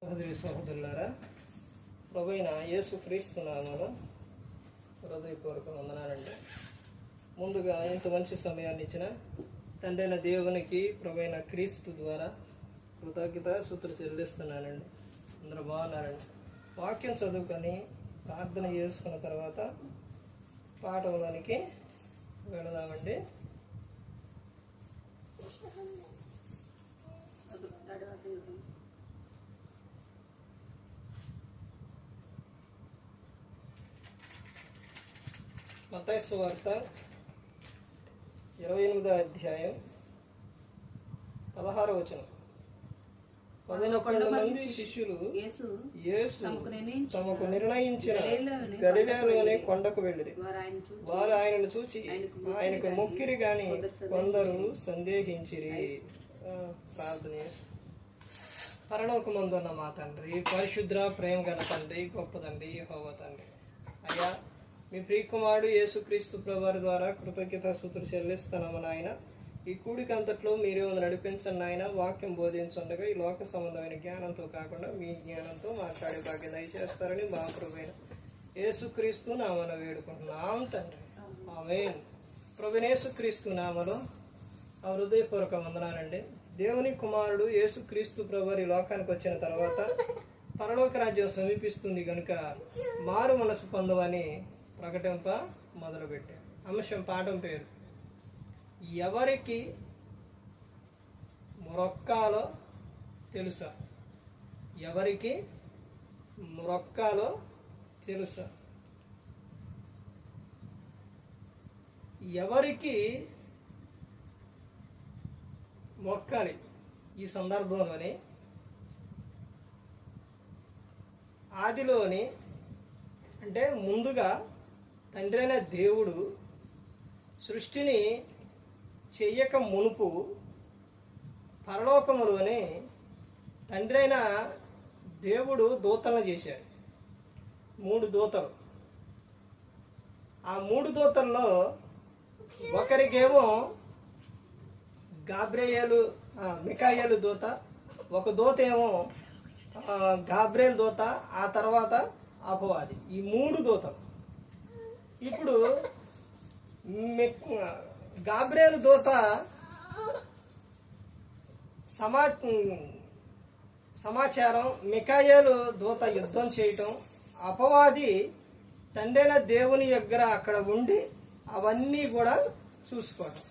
సహోదరి సహోదరులారా, ప్రభువైన యేసు క్రీస్తు నామమున హృదయపూర్వక వందనాలండి. ముందుగా ఇంత మంచి సమయాన్ని ఇచ్చిన తండ్రి అయిన దేవునికి ప్రభువైన క్రీస్తు ద్వారా కృతజ్ఞత స్తుతులు చెల్లిస్తున్నానండి. అందరూ బాగున్నారండి. వాక్యం చదువుకొని ప్రార్థన చేసుకున్న తర్వాత పాఠంలోనికి వెళదామండి. మత్తయి సువార్త 28వ అధ్యాయం 16వ వచనం. 11 మంది శిష్యులు యేసు తమకు నిర్ణయించిన గలిలయలోని కొండకు వెళ్ళిరి. వారు ఆయనను చూచి ఆయనకు మొక్కిరి గాని కొందరు సందేహించిరి. ప్రార్థన. పరలోకమందున్న మా తండ్రి, పరిశుద్ర ప్రేమ గల తండ్రి, గొప్ప తండ్రి, యెహోవా తండ్రి, అయ్యా మీ ప్రియకుమారుడు యేసుక్రీస్తు ప్రభువారి ద్వారా కృతజ్ఞత స్తుతులు చెల్లిస్తున్నాము నాయన. ఈ కూడిక అంతట్లో మీరే నడిపించండి నాయన. వాక్యం బోధించుండగా ఈ లోక సంబంధమైన జ్ఞానంతో కాకుండా మీ జ్ఞానంతో మాట్లాడే భాగ్యం దయచేస్తారని మా ప్రభువైన యేసుక్రీస్తు నామన వేడుకుంటున్నాం తండ్రి, ఆమేన్. ప్రభువైన యేసుక్రీస్తు నామలో హృదయపూర్వక వందనాలండి. దేవుని కుమారుడు యేసుక్రీస్తు ప్రభువారి లోకానికి వచ్చిన తర్వాత పరలోక రాజ్యం సమీపిస్తుంది కనుక మారు మనసు పొందవని ప్రకటింప మొదలుపెట్టారు. అంశం పాఠం పేరు ఎవరికి మొరొక్కాలో తెలుసా? ఎవరికి మొరొక్కాలో తెలుసా? ఎవరికి మొక్కాలి? ఈ సందర్భంలోని ఆదిలోని అంటే ముందుగా తండ్రి అయిన దేవుడు సృష్టిని చెయ్యక మునుపు పరలోకములోనే తండ్రి అయిన దేవుడు దూతలను చేశాడు. 3 దూతలు. ఆ 3 దూతల్లో ఒకరికేమో మికాయేలు దూత, ఒక దూత ఏమో గాబ్రియల్ దూత, ఆ తర్వాత అపవాది. ఈ 3 దూతలు. ఇప్పుడు గాబ్రియల్ దూత సమాచారం, మికాయేలు దూత యుద్ధం చేయటం, అపవాది తండ్రైన దేవుని దగ్గర అక్కడ ఉండి అవన్నీ కూడా చూసుకోవటం.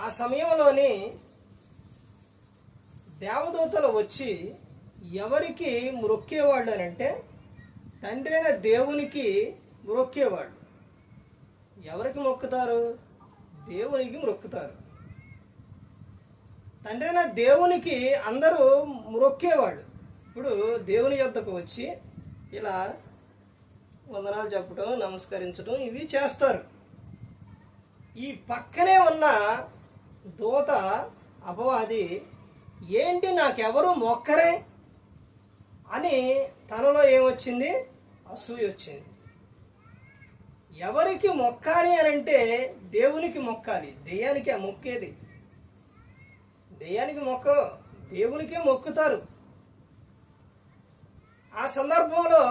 ఆ సమయంలోని దేవదూతలు వచ్చి ఎవరికి మొక్కేవాళ్ళు అని అంటే తండ్రి అయిన దేవునికి మొక్కేవాళ్ళు. ఎవరికి మొక్కుతారు? దేవునికి మొక్కుతారు. తండ్రి అయిన దేవునికి అందరూ మొక్కేవాళ్ళు. ఇప్పుడు దేవుని యొద్దకు వచ్చి ఇలా వందనాలు చెప్పడం, నమస్కరించడం ఇవి చేస్తారు. ఈ పక్కనే ఉన్న దూత అపవాది ఏంటి నాకెవరు మొక్కరే అని తనలో ఏమొచ్చింది? అసూయ వచ్చింది. ఎవరికి మొక్కాలి అని అంటే దేవునికి మొక్కాలి. దెయ్యానికి మొక్కేది. దెయ్యానికి మొక్కరు, దేవునికే మొక్కుతారు. ఆ సందర్భంలో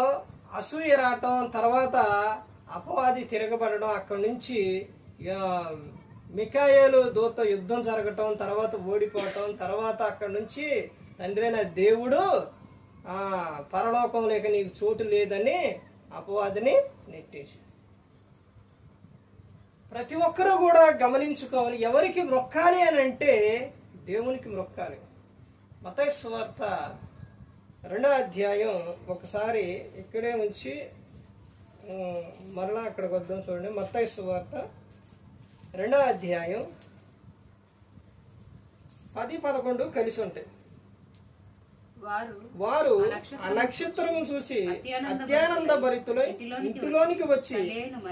అసూయ రావటం, తర్వాత అపవాది తిరగబడడం, అక్కడి నుంచి మికాయేలు దూత యుద్ధం జరగటం, తర్వాత ఓడిపోవటం, తర్వాత అక్కడి నుంచి తండ్రి అయిన దేవుడు పరలోకం లేక నీకు చోటు లేదని అపవాదిని నెట్టేసి. ప్రతి ఒక్కరూ కూడా గమనించుకోవాలి. ఎవరికి మొక్కాలి అని అంటే దేవునికి మొక్కాలి. మత్తయి సువార్త 2వ అధ్యాయం ఒకసారి ఇక్కడే ఉంచి మరలా అక్కడికి వద్దాం. చూడండి, మత్తయి సువార్త 2వ అధ్యాయం 10-11 కలిసి ఉంటాయి. వారు ఆ నక్షత్రం చూసి అత్యానంద భరితులై ఇంటిలోనికి వచ్చి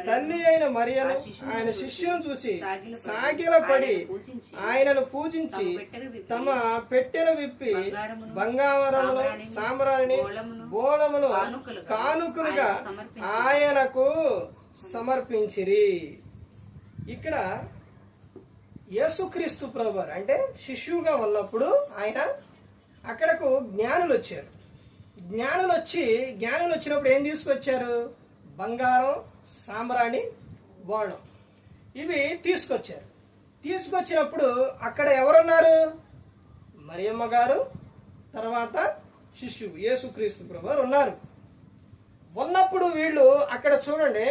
తల్లి అయిన మరియను ఆయన శిష్యులను చూసి సాగిలపడి ఆయనను పూజించి తమ పెట్టెను విప్పి బంగారమును, సాంబ్రాణిని, బోళమును కానుకలుగా ఆయనకు సమర్పించిరి. ఇక్కడ యేసుక్రీస్తు ప్రభువారు అంటే శిష్యువుగా ఉన్నప్పుడు ఆయన అక్కడకు జ్ఞానులు వచ్చారు. జ్ఞానులు వచ్చినప్పుడు ఏం తీసుకొచ్చారు? బంగారం, సాంబ్రాణి, బోళం ఇవి తీసుకొచ్చినప్పుడు అక్కడ ఎవరున్నారు? మరియమ్మ గారు, తర్వాత శిష్యువు యేసుక్రీస్తు ప్రభువారు ఉన్నారు. ఉన్నప్పుడు వీళ్ళు అక్కడ చూడండి,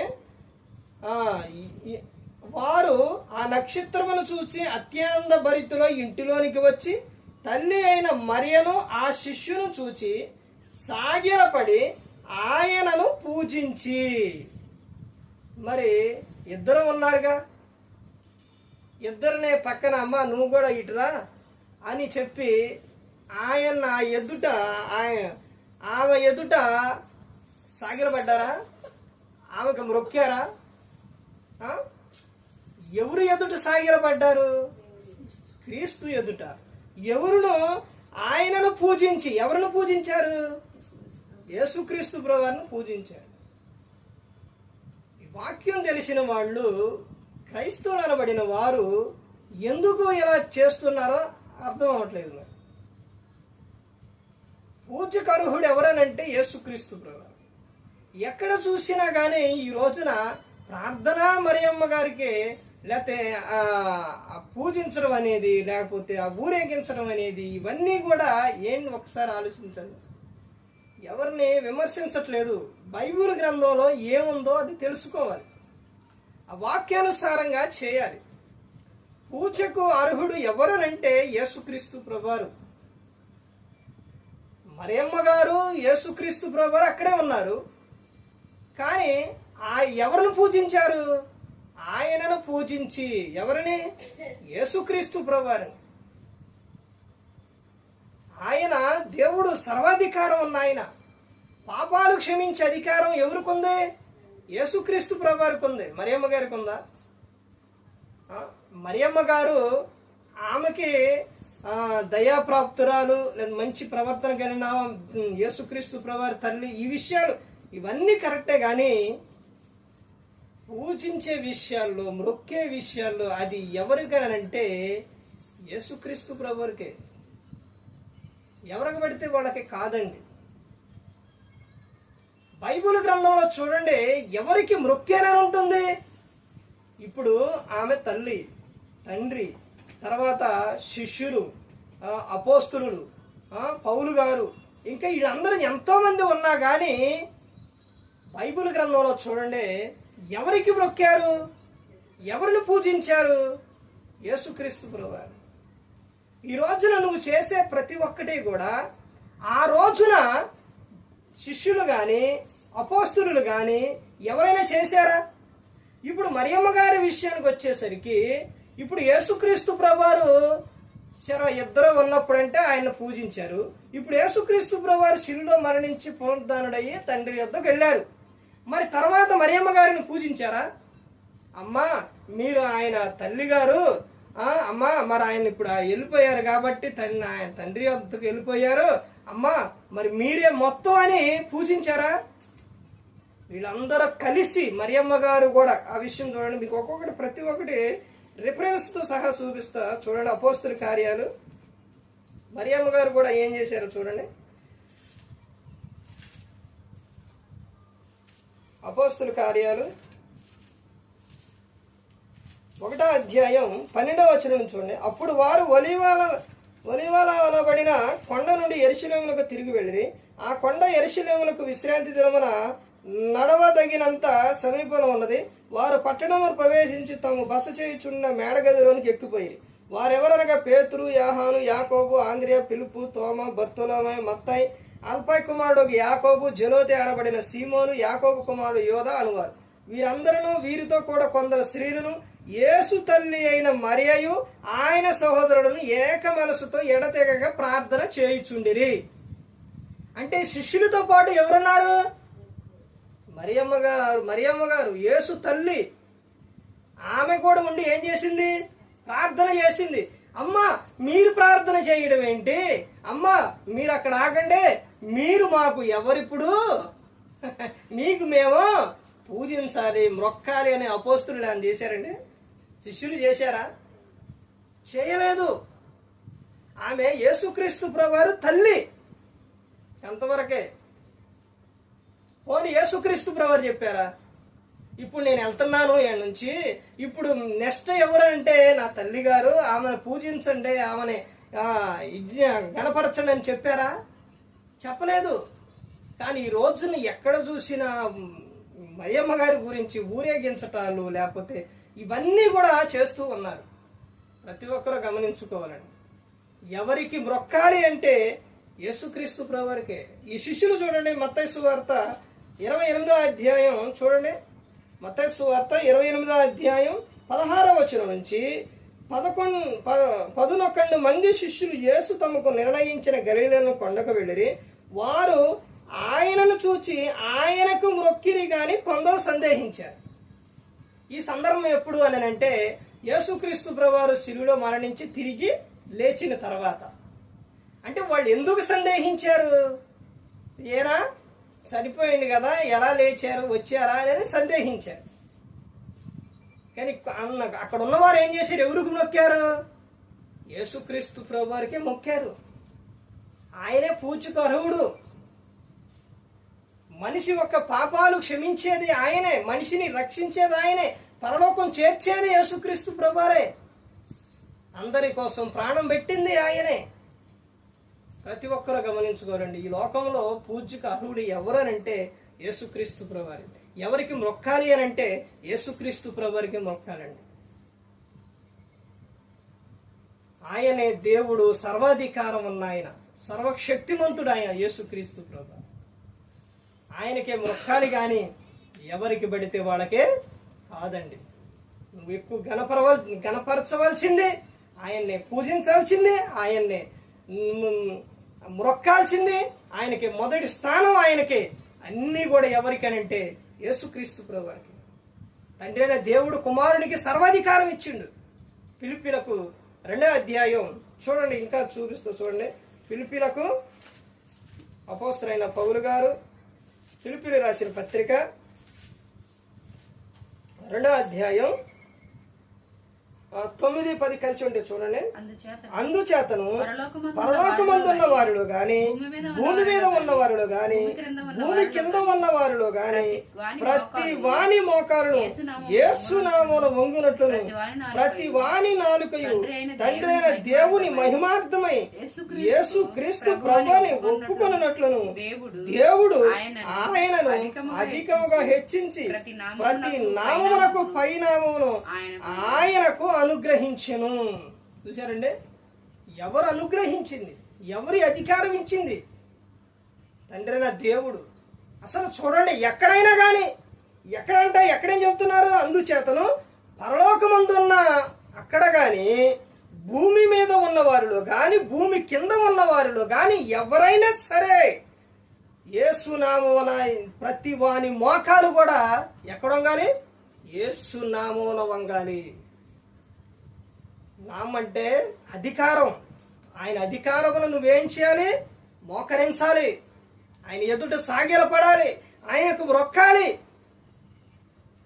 వారు ఆ నక్షత్రమును చూసి అత్యానంద భరితులో ఇంటిలోనికి వచ్చి తల్లి అయిన మరియను ఆ శిష్యును చూచి సాగిలపడి ఆయనను పూజించి. మరి ఇద్దరు ఉన్నారుగా, ఇద్దరినే పక్కన అమ్మ నువ్వు కూడా ఇటురా అని చెప్పి ఆయన ఆమె ఎదుట సాగిలపడ్డారా? ఆమెకు మొక్కారా? ఎవరు ఎదుట సాగిలపడ్డారు? క్రీస్తు ఎదుట. ఎవరును? ఆయనను పూజించి. ఎవరిని పూజించారు? యేసుక్రీస్తు ప్రభువును పూజించారు. ఈ వాక్యం తెలిసిన వాళ్ళు, క్రైస్తవులు అనబడిన వారు ఎందుకు ఇలా చేస్తున్నారో అర్థం అవ్వట్లేదు. పూజకు అర్హుడు ఎవరనంటే యేసుక్రీస్తు ప్రభువు. ఎక్కడ చూసినా కానీ ఈ రోజున ప్రార్థన మరియమ్మ గారికి, లేకపోతే పూజించడం అనేది, లేకపోతే ఆ ఊరేగించడం అనేది, ఇవన్నీ కూడా ఏంటి ఒకసారి ఆలోచించండి. ఎవరిని విమర్శించట్లేదు. బైబిల్ గ్రంథంలో ఏముందో అది తెలుసుకోవాలి, ఆ వాక్యానుసారంగా చేయాలి. పూజకు అర్హుడు ఎవరనంటే యేసుక్రీస్తు ప్రభువారు. మరియమ్మ గారు, యేసుక్రీస్తు ప్రభువారు అక్కడే ఉన్నారు. కానీ ఎవరిని పూజించారు? ఆయనను పూజించి. ఎవరిని? యేసుక్రీస్తు ప్రభువారిని. ఆయన దేవుడు, సర్వాధికారం ఉన్న ఆయన. పాపాలు క్షమించే అధికారం ఎవరికి ఉంది? యేసుక్రీస్తు ప్రభువారికి ఉంది. మరియమ్మ గారికి ఉందా? మరియమ్మ గారు ఆమెకి దయాప్రాప్తురాలు, లేదా మంచి ప్రవర్తన కలిగిన యేసుక్రీస్తు ప్రభువారి తల్లి. ఈ విషయాలు ఇవన్నీ కరెక్టే, కానీ పూజించే విషయాల్లో, మొక్కే విషయాల్లో అది ఎవరికనంటే యేసుక్రీస్తు ప్రభువారికే. ఎవరికి పడితే వాళ్ళకి కాదండి. బైబిల్ గ్రంథంలో చూడండి, ఎవరికి మొక్కేనని ఉంటుంది. ఇప్పుడు ఆమె తల్లి, తండ్రి, తర్వాత శిష్యులు, అపోస్తలులు, పౌలు గారు, ఇంకా వీళ్ళందరూ ఎంతో మంది ఉన్నా కానీ బైబిల్ గ్రంథంలో చూడండి, ఎవరికి మొక్కారు? ఎవరిని పూజించారు? యేసుక్రీస్తు ప్రభువారు. ఈ రోజున నువ్వు చేసే ప్రతి ఒక్కటి కూడా ఆ రోజున శిష్యులు కానీ అపోస్తలులు కానీ ఎవరైనా చేశారా? ఇప్పుడు మరియమ్మ గారి విషయానికి వచ్చేసరికి, ఇప్పుడు యేసుక్రీస్తు ప్రభువారు ఇద్దరు ఉన్నప్పుడంటే ఆయన పూజించారు. ఇప్పుడు యేసుక్రీస్తు ప్రభువారు శిలువలో మరణించి పునరుద్ధానుడయ్యి తండ్రి యొద్దకు వెళ్ళారు. మరి తర్వాత మరియమ్మ గారిని పూజించారా? అమ్మా మీరు ఆయన తల్లి గారు, అమ్మా మరి ఆయన ఇప్పుడు వెళ్ళిపోయారు కాబట్టి ఆయన తండ్రి వద్దకు వెళ్ళిపోయారు, అమ్మా మరి మీరే మొత్తం అని పూజించారా? వీళ్ళందరూ కలిసి, మరియమ్మ గారు కూడా ఆ విషయం చూడండి. మీకు ఒక్కొక్కటి ప్రతి ఒక్కటి రిఫరెన్స్తో సహా చూపిస్తా. చూడండి, అపోస్తుల కార్యాలు. మరియమ్మ గారు కూడా ఏం చేశారు చూడండి. అపోస్తుల కార్యాలు 1వ అధ్యాయం 12వ వచనం చూడండి. అప్పుడు వారు ఒలీవలబడిన కొండ నుండి యెరూషలేమునకు తిరిగి వెళ్ళిరి. ఆ కొండ యెరూషలేమునకు విశ్రాంతి దినమున నడవదగినంత సమీపంలో ఉన్నది. వారు పట్టణమును ప్రవేశించి తాము బస చేయుచున్న మేడగదిలోనికి ఎక్కిపోయి. వారెవరనగా పేతురు, యోహాను, యాకోబు, ఆంద్రియా, ఫిలిప్పు, తోమ, బర్తొలొమై, మత్తయి, అల్ఫాయి కుమారుడు యాకోబు, జెలోతే అనబడిన సీమోను, యాకోబు కుమారుడు యోధా అనువారు. వీరందరూ వీరితో కూడా కొందరు స్త్రీలను, యేసు తల్లి అయిన మరియయు ఆయన సహోదరులను ఏక మనసుతో ఎడతెగక ప్రార్థన చేయుచుండిరి. అంటే శిష్యులతో పాటు ఎవరున్నారు? మరియమ్మ గారు, యేసు తల్లి. ఆమె కూడా ఉండి ఏం చేసింది? ప్రార్థన చేసింది. అమ్మా మీరు ప్రార్థన చేయడం ఏంటి? అమ్మా మీరు అక్కడ ఆగండి, మీరు మాకు ఎవరిప్పుడు, మీకు మేము పూజించాలి, మొక్కాలి అనే అపోస్తులు అని చేశారండి. శిష్యులు చేశారా? చేయలేదు. ఆమె యేసుక్రీస్తు ప్రభువారు తల్లి. ఎంతవరకే. పోనీ యేసుక్రీస్తు ప్రభువారు చెప్పారా, ఇప్పుడు నేను వెళ్తున్నాను ఈయన నుంచి, ఇప్పుడు నెక్స్ట్ ఎవరంటే నా తల్లి గారు, ఆమెను పూజించండి, ఆమెని గణపరచండి అని చెప్పారా? చెప్పలేదు. కానీ ఈ రోజున ఎక్కడ చూసినా మరియమ్మ గారి గురించి ఊరేగించటాలు, లేకపోతే ఇవన్నీ కూడా చేస్తూ ఉన్నారు. ప్రతి ఒక్కరూ గమనించుకోవాలండి. ఎవరికి మ్రొక్కాలి అంటే యేసుక్రీస్తు ప్రభువారికే. ఈ శిష్యులు చూడండి, మత్తయి సువార్త 28వ అధ్యాయం చూడండి. మత్తయి సువార్త 28వ అధ్యాయం 16వ వచనం నుంచి 11 మంది శిష్యులు యేసు తమకు నిర్ణయించిన గలిలయను కొండకు వెళ్ళిరి. వారు ఆయనను చూచి ఆయనకు మ్రొక్కిరి గాని కొందరు సందేహించారు. ఈ సందర్భం ఎప్పుడు అని అంటే యేసుక్రీస్తు ప్రభువారు శిలువలో మరణించి తిరిగి లేచిన తర్వాత. అంటే వాళ్ళు ఎందుకు సందేహించారు? ఏరా చనిపోయింది కదా, ఎలా లేచారు, వచ్చారా అని సందేహించారు. కానీ అక్కడ ఉన్నవారు ఏం చేశారు? ఎవరికి మొక్కారు? యేసుక్రీస్తు ప్రభువారికి మొక్కారు. ఆయనే పూజకు అర్హుడు. మనిషి యొక్క పాపాలు క్షమించేది ఆయనే, మనిషిని రక్షించేది ఆయనే, పరలోకం చేర్చేది యేసుక్రీస్తు ప్రభువారే. అందరి కోసం ప్రాణం పెట్టింది ఆయనే. ప్రతి ఒక్కరు గమనించుకోరండి. ఈ లోకంలో పూజ్యకు అర్హుడు ఎవరనంటే యేసుక్రీస్తు ప్రభువారే. ఎవరికి మొక్కాలి అని అంటే యేసుక్రీస్తు ప్రభువారికి మొక్కాలండి. ఆయనే దేవుడు, సర్వాధికారం ఉన్న ఆయన, సర్వశక్తిమంతుడు ఆయన యేసుక్రీస్తు ప్రభువారు. ఆయనకే మొక్కాలి కానీ ఎవరికి పడితే వాళ్ళకే కాదండి. నువ్వు ఎక్కువ గణపరచవలసిందే, ఆయన్నే పూజించాల్సిందే, ఆయన్నే మొక్కాల్సిందే. ఆయనకి మొదటి స్థానం ఆయనకే. అన్నీ కూడా ఎవరికనంటే యేసుక్రీస్తు ప్రభువారికి. తండ్రి అయిన దేవుడు కుమారునికి సర్వాధికారం ఇచ్చిండు. ఫిలిప్పీలకు 2వ అధ్యాయం చూడండి, ఇంకా చూపిస్తూ చూడండి. ఫిలిప్పీలకు అపోస్తలుడైన పౌలు గారు ఫిలిప్పీలు రాసిన పత్రిక 2వ అధ్యాయం 9-10 కలిసి ఉంటే చూడండి. అందుచేతను పరలోకమందున్న వారిలో గాని, భూమి మీద ఉన్న వారిలో గాని, భూమి కింద ఉన్న వారిలో గాని ప్రతి వాని మోకారును యేసు నామమున వంగునట్లును, ప్రతి వాని నాలుకయు తండ్రి అయిన దేవుని మహిమార్థమై యేసు క్రీస్తు ప్రభువుని ఒప్పుకొనున్నట్లును దేవుడు ఆయనను అధికముగా హెచ్చించి ప్రతి నామమునకు పై నామమును ఆయనకు అనుగ్రహించెను. చూశారండి, ఎవరు అనుగ్రహించింది, ఎవరి అధికారం ఇచ్చింది? తండ్రి అయిన దేవుడు. అసలు చూడండి, ఎక్కడైనా కానీ ఎక్కడేం చెప్తున్నారు? అందుచేతను పరలోకమందున్న అక్కడ కానీ, భూమి మీద ఉన్న వారిలో కానీ, భూమి కింద ఉన్న వారిలో కానీ ఎవరైనా సరే యేసు నామమున ప్రతి వాని మోకాలు కూడా ఎక్కడ వంగాలి? యేసు నామమున వంగాలి. నామంటే అధికారం. ఆయన అధికారమును నువ్వేం చేయాలి? మోకరించాలి. ఆయన ఎదుట సాగిలపడాలి. ఆయనకు మొక్కాలి.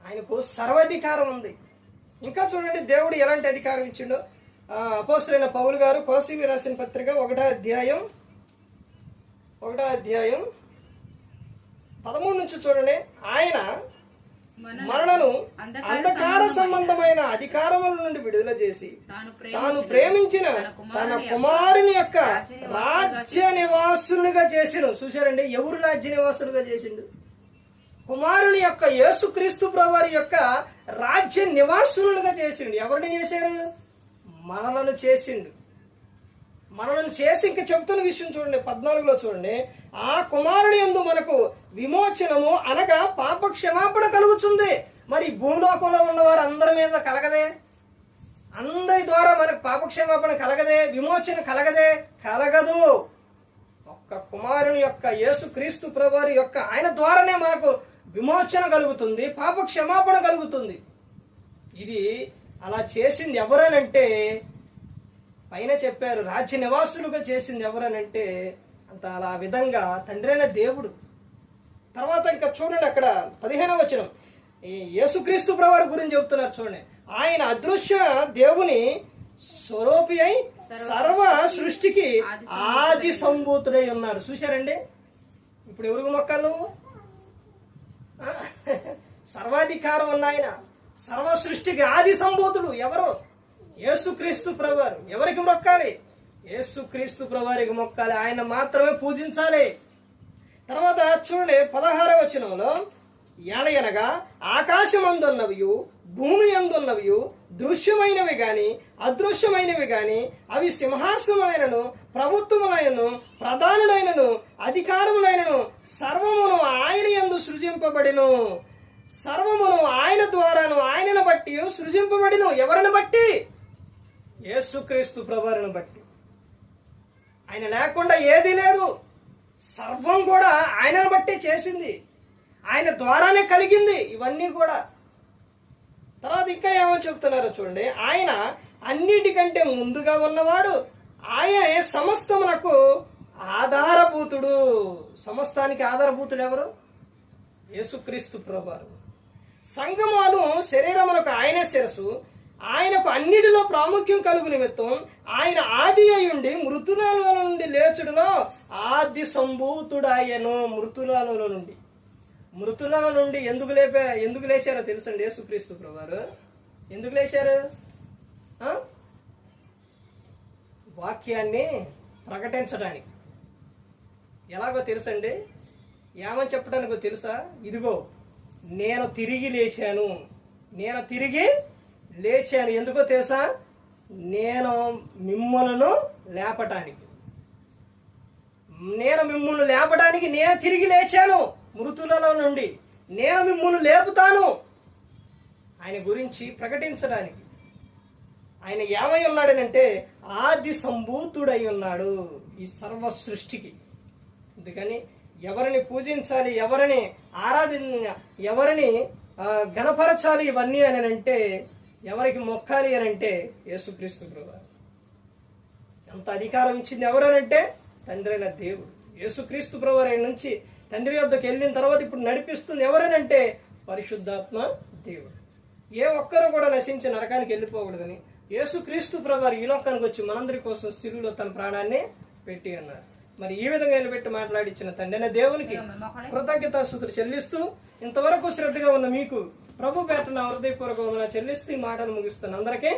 ఆయనకు సర్వాధికారం ఉంది. ఇంకా చూడండి దేవుడు ఎలాంటి అధికారం ఇచ్చిండో. అపోస్తలుడైన పౌలు గారు కొలసీయులకు రాసిన పత్రిక 1వ అధ్యాయం 13 నుంచి చూడండి. ఆయన మనలను అంధకార సంబంధమైన అధికారముల నుండి విడుదల చేసి తాను ప్రేమించిన తన కుమారుని యొక్క రాజ్య నివాసులుగా చేసిండు. చూశారండి, ఎవరు రాజ్య నివాసులుగా చేసిండు? కుమారుని యొక్క యేసుక్రీస్తు ప్రభువారి యొక్క రాజ్య నివాసులుగా చేసిండు. ఎవరిని చేశారు? మనలను చేసిండు. మనలను చేసి ఇంకా చెబుతున్న విషయం చూడండి, 14లో చూడండి. ఆ కుమారుని యందు మనకు విమోచనము అనగా పాప క్షమాపణ కలుగుతుంది. మరి భూలోకంలో ఉన్నవారు అందరి మీద కలగదే? అందరి ద్వారా మనకు పాప క్షమాపణ కలగదే? విమోచన కలగదే? కలగదు. ఒక్క కుమారుని యొక్క యేసుక్రీస్తు ప్రభువారి యొక్క ఆయన ద్వారానే మనకు విమోచన కలుగుతుంది, పాప క్షమాపణ కలుగుతుంది. ఇది అలా చేసింది ఎవరనంటే పైన చెప్పారు, రాజ్య నివాసులుగా చేసింది ఎవరనంటే అంత అలా విధంగా తండ్రి అయిన దేవుడు. తర్వాత ఇంకా చూడండి, అక్కడ 15వ వచనం యేసుక్రీస్తు ప్రభువారి గురించి చెబుతున్నారు చూడండి. ఆయన అదృశ్య దేవుని స్వరూపి అయి సర్వ సృష్టికి ఆది సంభూతుడై ఉన్నారు. చూశారండి, ఇప్పుడు ఎవరికి మొక్కాలి నువ్వు? సర్వాధికారం ఉన్న ఆయన, సర్వ సృష్టికి ఆది సంభూతుడు ఎవరు? యేసుక్రీస్తు ప్రభువారు. ఎవరికి మొక్కాలి? యేసుక్రీస్తు ప్రభువారికి మొక్కాలి, ఆయన మాత్రమే పూజించాలి. తర్వాత చూడండి 16వ వచనంలో, ఎలయనగా ఆకాశమందున్నవియు భూమి అందున్నవియు దృశ్యమైనవి గాని అదృశ్యమైనవి గాని అవి సింహాసనములైనను ప్రభుత్వములైనను ప్రధానులైనను అధికారములైనను సర్వమును ఆయన యందు సృజింపబడిను. సర్వమును ఆయన ద్వారాను ఆయనను బట్టి సృజింపబడిను. ఎవరిని బట్టి? యేసుక్రీస్తు ప్రభువును బట్టి. ఆయన లేకుండా ఏదీ లేదు. సర్వం కూడా ఆయనను బట్టి చేసింది, ఆయన ద్వారానే కలిగింది ఇవన్నీ కూడా. తర్వాత ఇంకా ఏమని చెప్తున్నారో చూడండి, ఆయన అన్నిటికంటే ముందుగా ఉన్నవాడు, ఆయనే సమస్తమునకు ఆధారభూతుడు. సమస్తానికి ఆధారభూతుడు ఎవరు? యేసుక్రీస్తు ప్రభువారు. సంఘమును శరీరమునకు ఆయనే శిరస్సు, ఆయనకు అన్నిటిలో ప్రాముఖ్యం కలుగు నిమిత్తం ఆయన ఆది అయ్యుండి మృతులలో నుండి లేచుడులో ఆది సంభూతుడాయను. మృతులలో నుండి ఎందుకు లేచారో తెలుసండి యేసుక్రీస్తు ప్రభువారు? ఎందుకు లేచారు? వాక్యాన్ని ప్రకటించడానికి. ఎలాగో తెలుసండి, ఏమని చెప్పడానికో తెలుసా? ఇదిగో నేను తిరిగి లేచాను. ఎందుకో తెలుసా? నేను మిమ్మల్ని లేపటానికి నేను తిరిగి లేచాను మృతులలో నుండి. నేను మిమ్మల్ని లేపుతాను. ఆయన గురించి ప్రకటించడానికి. ఆయన ఏమై ఉన్నాడనంటే ఆది సంభూతుడై ఉన్నాడు ఈ సర్వ సృష్టికి. అందుకని ఎవరిని పూజించాలి, ఎవరిని ఎవరిని గణపరచాలి ఇవన్నీ అని అంటే, ఎవరికి మొక్కాలి అని అంటే యేసుక్రీస్తు ప్రభువారు. అంత అధికారం ఇచ్చింది ఎవరనంటే తండ్రి అయిన దేవుడు. యేసుక్రీస్తు ప్రభువారు ఆయన నుంచి తండ్రి వద్దకు వెళ్ళిన తర్వాత ఇప్పుడు నడిపిస్తుంది ఎవరనంటే పరిశుద్ధాత్మ దేవుడు. ఏ ఒక్కరు కూడా నశించి నరకానికి వెళ్ళిపోకూడదని యేసుక్రీస్తు ప్రభువారు ఈ లోకానికి వచ్చి మనందరి కోసం సిలువలో తన ప్రాణాన్ని పెట్టి ఉన్నారు. మరి ఈ విధంగా నిలబెట్టి మాట్లాడిచ్చిన తండ్రి అయిన దేవునికి కృతజ్ఞతాస్తుతులు చెల్లిస్తూ, ఇంతవరకు శ్రద్ధగా ఉన్న మీకు ప్రభు పేట నా హృదయపూర్వక చెల్లిస్తూ ఈ మాటలు ముగిస్తున్న అందరికీ